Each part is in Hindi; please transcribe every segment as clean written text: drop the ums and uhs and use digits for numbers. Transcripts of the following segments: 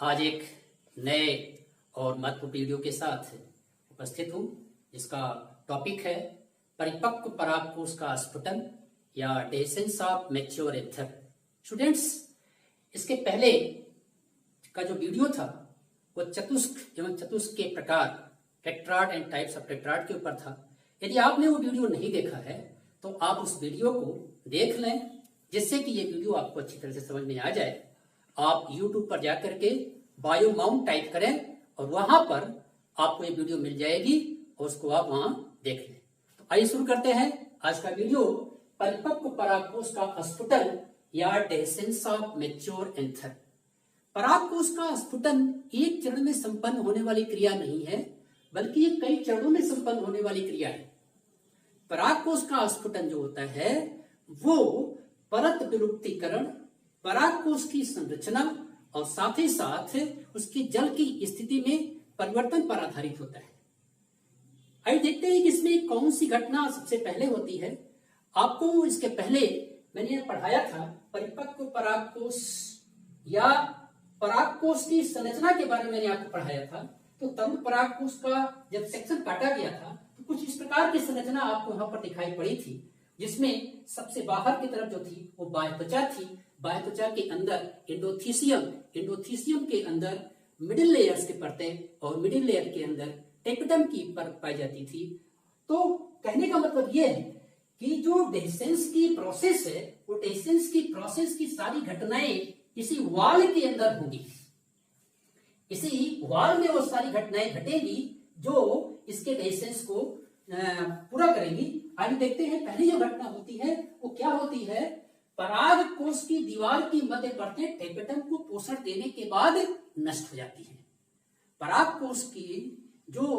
आज एक नए और महत्वपूर्ण वीडियो के साथ उपस्थित हूँ, जिसका टॉपिक है परिपक्व परागकोश का स्फुटन या डेसेंस ऑफ मैच्योर एंथर। स्टूडेंट्स, इसके पहले का जो वीडियो था वो चतुष्क एवं चतुष्क के प्रकार, tetrad and types of tetrad के ऊपर था। यदि आपने वो वीडियो नहीं देखा है तो आप उस वीडियो को देख लें, जिससे कि ये वीडियो आपको अच्छी तरह से समझ में आ जाए। आप YouTube पर जाकर के बायोमाउंट टाइप करें और वहां पर आपको ये वीडियो मिल जाएगी और उसको आप वहां देख लें। तो आइए शुरू करते हैं आज का वीडियो, परिपक्व परागकोश का स्फुटन या डेसेंस ऑफ मैच्योर एंथर। परागकोश का स्फुटन एक चरण में संपन्न होने वाली क्रिया नहीं है, बल्कि ये कई चरणों में संपन्न होने वाली क्रिया है। परागकोश का स्फुटन जो होता है वो परत विलुप्तीकरण, परागकोश की संरचना और साथ ही साथ उसकी जल की स्थिति में परिवर्तन पर आधारित होता है। आइए देखते हैं कि इसमें कौन सी घटना सबसे पहले होती है। आपको इसके पहले मैंने पढ़ाया था परिपक्व परागकोश या परागकोश की संरचना के बारे में मैंने आपको पढ़ाया था। तो तरुण परागकोश का जब सेक्शन काटा गया था तो कुछ इस प्रकार की संरचना आपको वहां पर दिखाई पड़ी थी, जिसमें सबसे बाहर की तरफ जो थी वो बाह्य त्वचा थी। बाह्य त्वचा के अंदर एंडोथीसियम के अंदर मिडिल लेयर्स की परतें और मिडिल लेयर के अंदर टेपिडम की परत पाई जाती थी। तो कहने का मतलब यह है कि जो डेसेंस की प्रोसेस है वो डेसेंस की प्रोसेस की सारी घटनाएं इसी वॉल के अंदर होंगी। इसी वॉल में वो सारी घटनाएं घटेंगी जो इसके डेसेंस को पूरा करेंगी। आइए देखते हैं पहली जो घटना होती है वो क्या होती है। परागकोश की दीवार की मध्य परतें टेपिडम को पोषण देने के बाद नष्ट हो जाती हैं। परागकोश की जो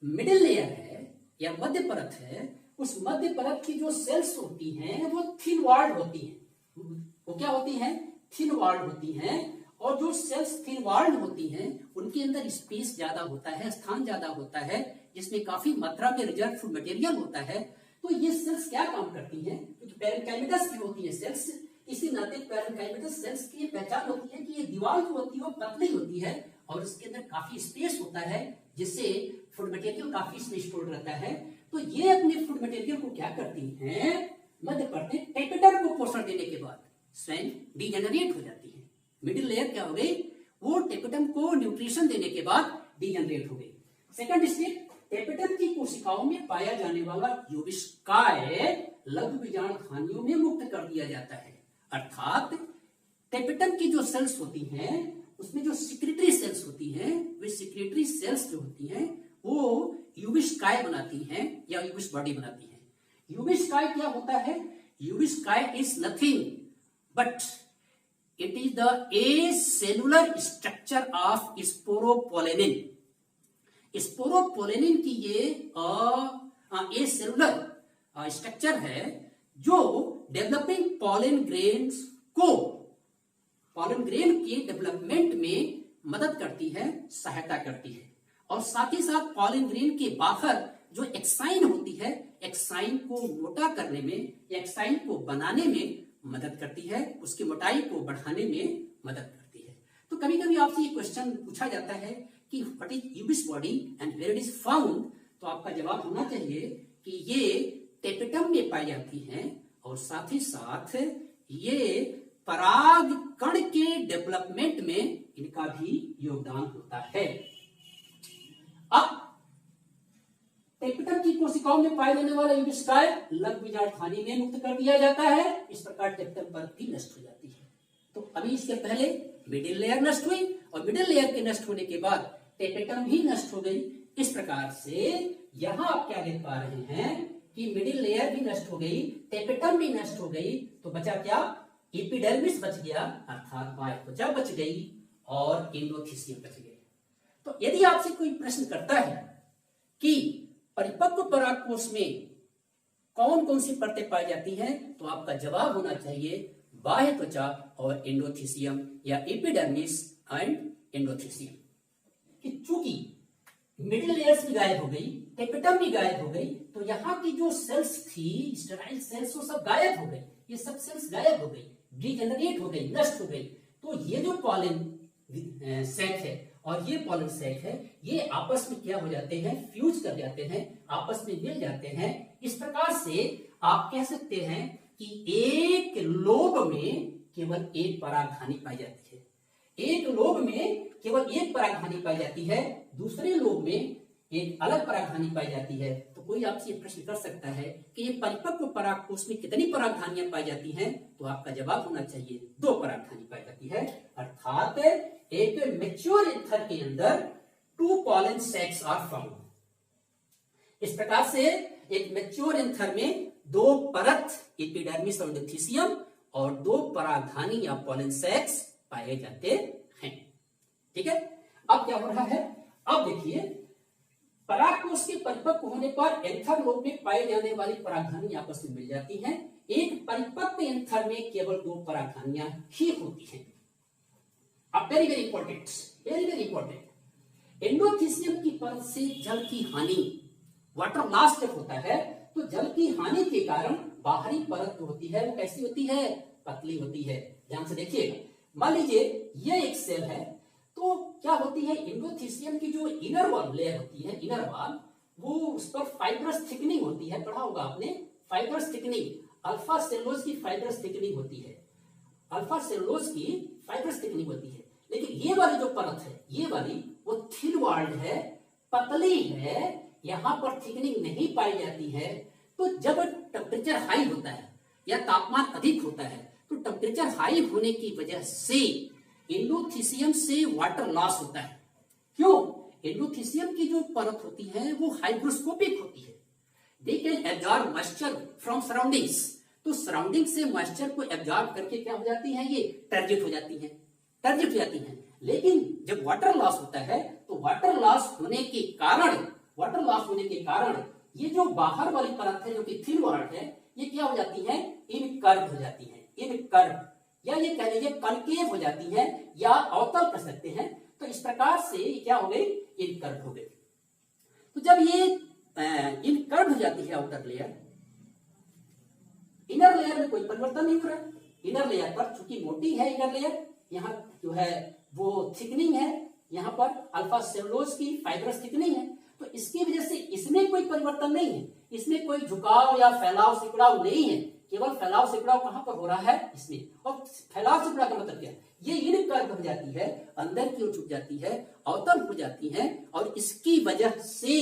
मिडिल लेयर है या मध्य परत है, उस मध्य परत की जो सेल्स होती हैं वो थिन वॉल्ड होती हैं। वो क्या होती हैं? थिन वॉल्ड होती हैं। और जो सेल्स थिन वॉल्ड होती हैं उनके अंदर स्पेस ज्यादा होता है, स्थान ज्यादा होता है, जिसमें काफी मात्रा में रिजर्व फूड मटेरियल होता है। तो ये सेल्स क्या काम करती हैं? क्योंकि पैरेन्काइमेटस की होती है सेल्स, इसी नाते पैरेन्काइमेटस सेल्स की पहचान होती है कि ये दीवार जो होती है वो पतली होती है और इसके अंदर काफी स्पेस होता है, जिससे फूड मटेरियल काफी इसमें स्टोर रहता है। तो ये अपने फूड मटेरियल को क्या करती हैं? मध्य परतें टेपिडम को पोषण देने के बाद स्वयं डीजेनरेट हो जाती है। मिडिल लेयर क्या हो गई? वो टेपिडम को न्यूट्रिशन देने के बाद डीजेनरेट हो गई। सेकंड स्टेप, टेपिडम की कोशिकाओं में पाया जाने वाला यूबिस्काय लघु बीजाणु खानियों में मुक्त कर दिया जाता है। अर्थात टेपिडम की जो सेल्स होती हैं उसमें जो सिक्रेटरी सेल्स होती हैं, वे सिक्रेटरी सेल्स जो होती हैं वो यूबिस्काय बनाती हैं या यूबिस बॉडी बनाती हैं। यूबिस्काय क्या होता है? यूबिस्काय is nothing but it is the acellular structure of sporopollenin। Sporopollenin की ये एसेलुलर स्ट्रक्चर है जो डेवलपिंग पॉलन ग्रेन्स को पॉलन ग्रेन के डेवलपमेंट में मदद करती है, सहायता करती है। और साथ ही साथ पॉलन ग्रेन के बाहर जो एक्साइन होती है, एक्साइन को मोटा करने में, एक्साइन को बनाने में मदद करती है, उसकी मोटाई को बढ़ाने में मदद करती है। तो कभी कभी आपसे ये क्वेश्चन पूछा जाता है कि what is Ubisch body and where it is found. तो आपका जवाब होना चाहिए कि ये टेपिडम में पाई जाती हैं और साथ ही साथ ये पराग कण के डेवलपमेंट में इनका भी योगदान होता है। अब टेपिडम की कोशिकाओं में पाए जाने वाला यूबिस्काय लघु बीजाणु खानी में मुक्त कर दिया जाता है। इस प्रकार टेपिडम परत भी नष्ट हो जाती है। तो अभी इसके पहले मिडिल लेयर नष्ट हुई और मिडिल लेयर के नष्ट होने के बाद टेपिडम भी नष्ट हो गई। इस प्रकार से यहां आप क्या देख पा रहे हैं कि मिडिल लेयर भी नष्ट हो गई, टेपिडम भी नष्ट हो गई, तो बचा क्या? एपिडर्मिस बच गया, अर्थात बाह्य त्वचा बच गई और एंडोथीसियम बच गए। तो यदि आपसे कोई प्रश्न करता है कि परिपक्व परागकोश में कौन कौन सी परतें पाई जाती हैं, तो आपका जवाब होना चाहिए बाह्य त्वचा और एंडोथीसियम या एपिडर्मिस एंड एंडोथीसियम। चूंकि मिडिल लेयर्स भी गायब हो गई, टेपिडम भी गायब हो गई, तो यहाँ की जो सेल्स थी, स्टेराइल सेल्स, वो सब गायब हो गई। ये सब सेल्स गायब हो गई, डीजेनरेट हो गई, नष्ट हो गई। तो ये जो पॉलन सैक है और ये पॉलन सैक है, ये आपस में क्या हो जाते हैं, फ्यूज कर जाते हैं, आपस में मिल जाते हैं। इस प्रकार से आप कह सकते हैं कि एक लोब में केवल एक परागधानी पाई जाती है, एक लोब में केवल एक परागधानी पाई जाती है, दूसरे लोब में एक अलग परागधानी पाई जाती है। तो कोई आपसे ये प्रश्न कर सकता है कि ये परिपक्व परागकोश में कितनी परागधानियां पाई जाती हैं, तो आपका जवाब होना चाहिए 2 परागधानी पाई जाती है। अर्थात एक मैच्योर एंथर के अंदर 2 पॉलन सैक्स आर फाउंड। इस प्रकार से एक मैच्योर एंथर में 2 परत एपिडर्मिस और एंडोथीसियम और 2 परागधानी या पॉलन सैक्स पाए जाते हैं। ठीक है, अब क्या हो रहा है, अब देखिए परागकोश के परिपक्व होने पर एंथर लोब में पाई जाने वाली परागधानी आपस में मिल जाती हैं। एक परिपक्व एंथर में केवल 2 परागधानियां ही होती हैं। अब very very important, very very important, endothecium की परत से जल की हानि, वाटर लॉस जब होता है तो जल की हानि के कारण बाहरी परत जो होती है वो कैसी होती है, पतली होती है। ध्यान से देखिएगा, मान लीजिए ये एक सेल है, तो क्या होती है, एंडोथीसियम की जो इनर वॉल लेयर होती है, इनर वॉल, वो उस पर फाइब्रस थिकनिंग होती है, पढ़ा होगा आपने, फाइब्रस थिकनिंग, अल्फा सेलुलोज की फाइब्रस थिकनिंग होती है, अल्फा सेलुलोज की फाइब्रस थिकनिंग होती है। लेकिन ये वाली जो परत है, ये वाली वो थिन वॉल्ड है, पतली है, यहां पर थिकनिंग नहीं पाई जाती है। तो जब टेम्परेचर हाई होता है या तापमान अधिक होता है तो टेम्परेचर हाई होने की वजह से एंडोथीसियम से वाटर लॉस होता है। क्यों? एंडोथीसियम की जो परत होती है वो हाइग्रोस्कोपिक होती है, they can absorb moisture from surroundings, तो सराउंडिंग से मॉइस्चर को एब्जॉर्ब करके क्या हो जाती है, ये टर्जिट हो जाती है, टर्जिट हो जाती है। लेकिन जब वाटर लॉस होता है तो वाटर लॉस होने के कारण, वाटर लॉस होने के कारण ये जो बाहर वाली परत है जो कि थिन वॉल्ड है, ये क्या हो जाती है, इनकर्व हो जाती है, इनकर्व, या ये कह लीजिए कनकेव हो जाती है या अवतल कर सकते हैं। तो इस प्रकार से क्या हो गई, इनकर्व हो गई। तो जब ये इनकर्व हो जाती है आउटर लेयर, इनर लेयर में कोई परिवर्तन नहीं हो रहा, इनर लेयर पर चूंकि मोटी है इनर लेयर, यहाँ जो है वो थिकनिंग है, यहाँ पर अल्फा सेलुलोज की फाइब्रस थिकनिंग है, तो इसकी वजह से इसमें कोई परिवर्तन नहीं है, इसमें कोई झुकाव या फैलाव सिकुड़ाव नहीं है, केवल फैलाव सिकुड़ाव कहां पर हो रहा है, इसमें। और फैलाव सिकुड़ाव का मतलब क्या है, ये इनकर्व हो जाती है, अंदर की ओर झुक जाती है, अवतल हो जाती है, और इसकी वजह से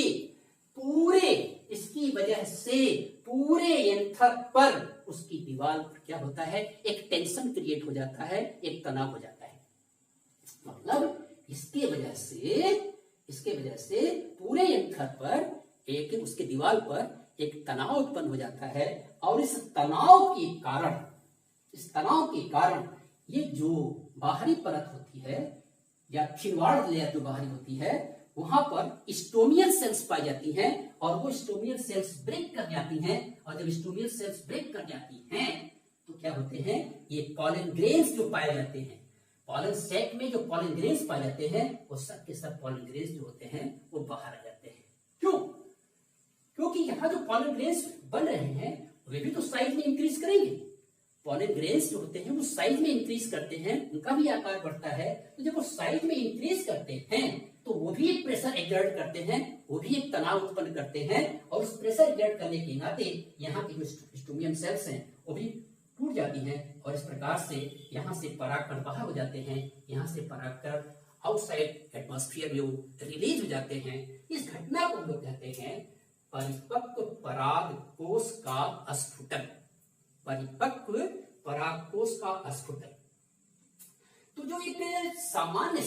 पूरे एंथर पर उसकी दीवार पर क्या होता है, एक टेंशन क्रिएट हो जाता है, एक तनाव हो जाता है। मतलब इसके वजह से पूरे एंथर पर एक, उसके दीवार पर एक तनाव उत्पन्न हो जाता है, और इस तनाव के कारण ये जो बाहरी परत होती है या थिन वॉल्ड लेयर जो बाहरी होती है, वहां पर स्टोमियल सेल्स पाई जाती हैं, और वो स्टोमियल सेल्स ब्रेक कर जाती हैं, और जब स्टोमियल सेल्स ब्रेक कर जाती हैं तो क्या होते हैं, ये पॉलन ग्रेन्स जो पाए जाते हैं, पॉलन सैक में जो पॉलन ग्रेन्स पाए जाते हैं, वो सब के सब पॉलन ग्रेन्स जो होते हैं वो बाहर आ जाते हैं। क्यों? क्योंकि यहाँ जो पॉलन ग्रेन्स बन रहे हैं वे भी तो साइज में इंक्रीज करेंगे, पॉलन ग्रेन्स जो होते हैं वो साइज में इंक्रीज करते हैं, उनका भी आकार बढ़ता है। तो जब वो साइज में इंक्रीज करते हैं तो वो भी एक प्रेशर एक्सर्ट करते हैं, वो भी एक तनाव उत्पन्न करते हैं, और उस प्रेशर एक्सर्ट करने के नाते यहाँ की जो स्टोमियम सेल्स हैं वो भी टूट जाती हैं, और इस प्रकार से यहाँ से परागकण बाहर हो जाते हैं, यहाँ से परागकण आउटसाइड एटमॉस्फेयर में रिलीज हो जाते हैं। इस घटना को हम लोग कहते हैं परिपक्व परागकोश का स्फुटन, परिपक्व परागकोश का स्फुटन। तो जो एक सामान्य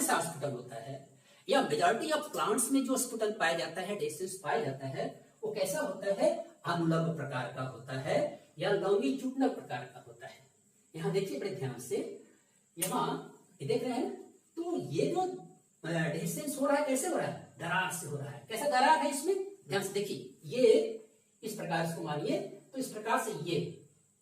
सा स्फुटन होता है, या मेजॉरिटी ऑफ प्लांट्स में जो स्फुटन पाया जाता है, डेसेंस पाया जाता है, वो कैसा होता है, अनुलंब प्रकार का होता है या लॉन्गिट्यूडनल प्रकार का होता है। यहाँ देखिए बड़े ध्यान से, यहाँ देख रहे हैं, तो ये जो डेसेंस हो रहा है कैसे हो रहा है, दरार से हो रहा है। कैसा दरार है इसमें, ध्यान से देखिए, ये इस प्रकार इसको मानिए, तो इस प्रकार से ये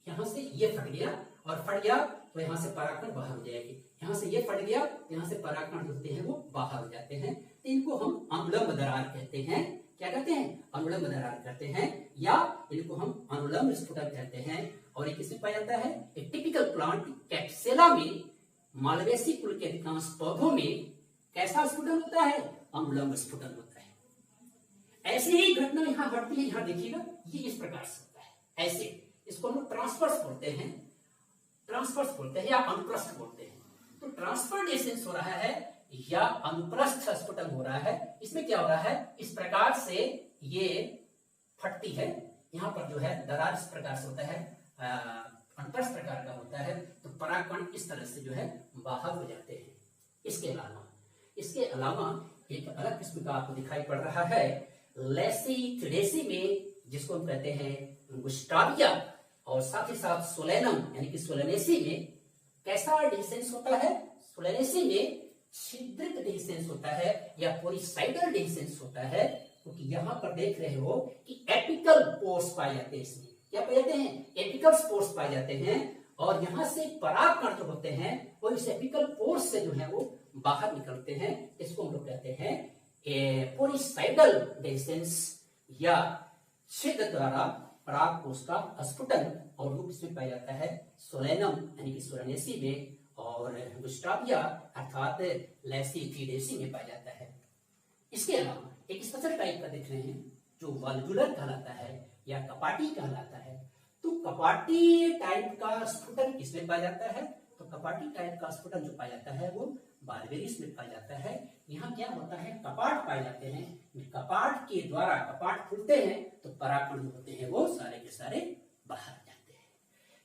यहाँ से ये फट गया, और फट गया तो यहाँ से परागकण बाहर हो जाएगी, यहाँ से ये फट गया, यहाँ से परागकण होते हैं वो बाहर हो जाते हैं। तो इनको हम अनुलंब दरार कहते हैं। क्या कहते हैं, अनुलंब दरार कहते हैं, या इनको हम अनुलंब स्फुटन कहते हैं। और ये किसमें पाया जाता है, एक टिपिकल प्लांट कैप्सेला में मालवेसी कुल के अधिकांश पौधों में कैसा स्फुटन होता है? अनुलंब स्फुटन होता है। ऐसे ही घटना यहां घटती है, यहां देखिएगा, ये इस प्रकार से होता है, ऐसे। इसको हम लोग ट्रांसवर्स बोलते हैं, ट्रांसवर्स बोलते हैं या अनुप्रस्थ बोलते हैं। तो ट्रांसफर डेसेंस हो रहा है या अनुप्रस्थ स्फुटन हो रहा है। इसमें क्या हो रहा है? इस प्रकार से ये फटती है, यहाँ पर जो है दरार इस प्रकार से होता है, अनुप्रस्थ प्रकार का होता है, तो परागकण इस तरह से जो है बाहर हो जाते हैं। इसके अलावा एक अलग किस्म का आपको दिखाई पड़ रहा है लैसिथिडेसी में, जिसको हम कहते हैं गुस्टाविया, और साथ ही साथ सोलेनम यानी कि सोलेनेसी में कैसा डिसेंस होता है? सोलेनेसी में छिद्रित डिसेंस होता है या पोरिसाइडल डिसेंस होता है, क्योंकि यहां पर देख रहे हो कि एपिकल पोर्स पाए जाते हैं। इसमें क्या पाए जाते हैं? एपिकल पोर्स पाए जाते हैं, और यहां से परागकण जो होते हैं वो इस एपिकल पोर्स से जो है वो बाहर निकलते हैं। इसको हम लोग कहते हैं पोरिसाइडल डिसेंस या छिद्र द्वारा परागकोश का स्फुटन, और रूप इसमें पाया जाता है सोलेनम यानी कि सोलेनेसी में, और गुस्टाविया अर्थात लैसिथिडेसी में पाया जाता है। इसके अलावा एक स्पेशल टाइप का देख रहे हैं जो वाल्वुलर कहलाता है या कपाटी कहलाता है। तो कपाटी टाइप का स्फुटन किसमें पाया जाता है? तो कपाटी टाइप का स्फुटन जो पाया जाता है वो बारबेरिस में पाया जाता है। यहाँ क्या होता है? कपाट पाए जाते हैं, कपाट के द्वारा कपाट खुलते हैं तो परागकण जो होते हैं वो सारे के सारे बाहर जाते हैं।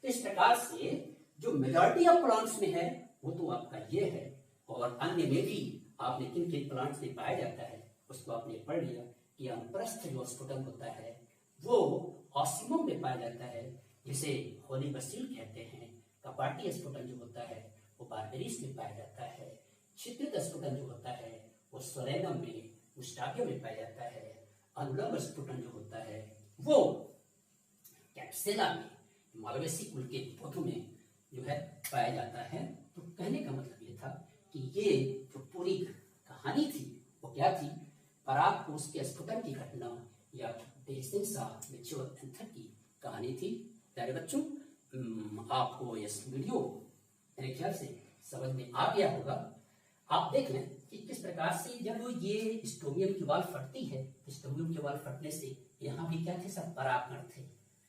तो इस प्रकार से जो मेजॉरिटी ऑफ प्लांट्स में है वो तो आपका ये है, और अन्य में भी आपने किन किन प्लांट्स में पाया जाता है उसको आपने पढ़ लिया कि अनुप्रस्थ जो स्फुटन होता है वो ऑसिमम में पाया जाता है, जिसे होली बसील कहते हैं। कपाटी स्फुटन जो होता है वो बारबेरिस में पाया जाता है। छिद्रित स्फुटन जो होता है वो सोलेनम में, गुस्टाविया में पाया जाता है। अनुलंब स्फुटन जो होता है वो कैप्सेला में, मालवेसी कुल के पौधों में जो है पाया जाता है। तो कहने का मतलब ये था कि ये जो पूरी कहानी थी वो क्या थी? परागकोश के स्फुटन की घटना या डेसेंस ऑफ मैच्योर एंथर की कहानी थी। प्यारे बच्चों, आपको इस वीडियो मेरे ख्याल से समझ में आ गया होगा। आप देख लें कि किस प्रकार से जब ये स्टोमियम की वाल फटती है, स्टोमियम की वाल फटने से यहाँ भी क्या थे? सब परागकण थे।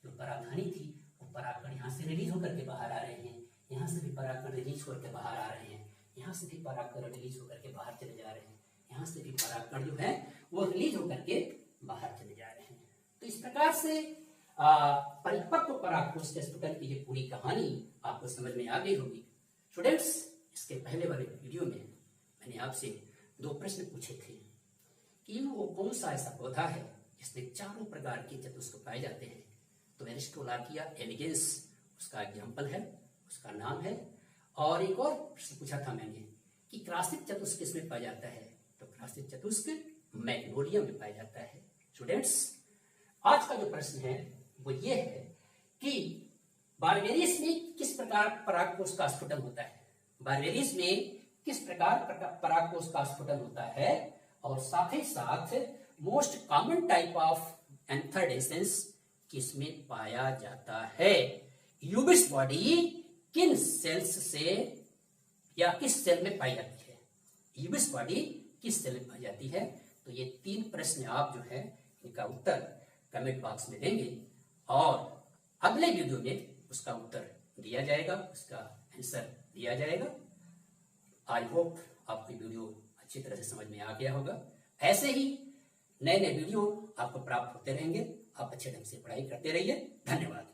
जो परागधानी थी वो परागकण यहाँ से रिलीज होकर के बाहर आ रहे हैं, यहाँ से भी परागकण रिलीज होकर के बाहर आ रहे हैं, यहाँ से भी परागकण रिलीज होकर के बाहर चले जा रहे हैं, यहाँ से भी परागकण जो है वो रिलीज होकर के बाहर चले जा रहे हैं। तो इस प्रकार से परिपक्व परागकोश के स्फुटन की ये पूरी कहानी आपको समझ में आ गई होगी। स्टूडेंट्स, इसके पहले वाले वीडियो में मैंने आपसे 2 प्रश्न पूछे थे कि वो कौन सा ऐसा पौधा है जिसमें चारों प्रकार के चतुष्क पाए जाते हैं। तो एरिस्टोलाकिया एलिगेंस उसका एग्जाम्पल है, उसका नाम है। और एक और प्रश्न पूछा था मैंने कि क्रासिक चतुष्क किसमें पाया जाता है? तो क्रासिक चतुष्क मैग्नोलिया में पाया जाता है। स्टूडेंट्स, आज का जो प्रश्न है वो ये है कि बारबेरिस में किस प्रकार परागकोश का स्फुटन होता है? बारबेरिस में किस प्रकार परागकोश का स्फुटन होता है, और साथ ही साथ मोस्ट कॉमन टाइप ऑफ एंथरडेसेंस किसमें पाया जाता है? यूबिस बॉडी किन सेल्स से या किस सेल में पाई जाती है? यूबिस बॉडी किस सेल में पाई जाती है? तो ये 3 प्रश्न आप जो है इनका उत्तर कमेंट बॉक्स में देंगे, और अगले वीडियो में उसका उत्तर दिया जाएगा, उसका आंसर दिया जाएगा। आई होप आपको वीडियो अच्छी तरह से समझ में आ गया होगा। ऐसे ही नए नए वीडियो आपको प्राप्त होते रहेंगे। आप अच्छे ढंग से पढ़ाई करते रहिए। धन्यवाद।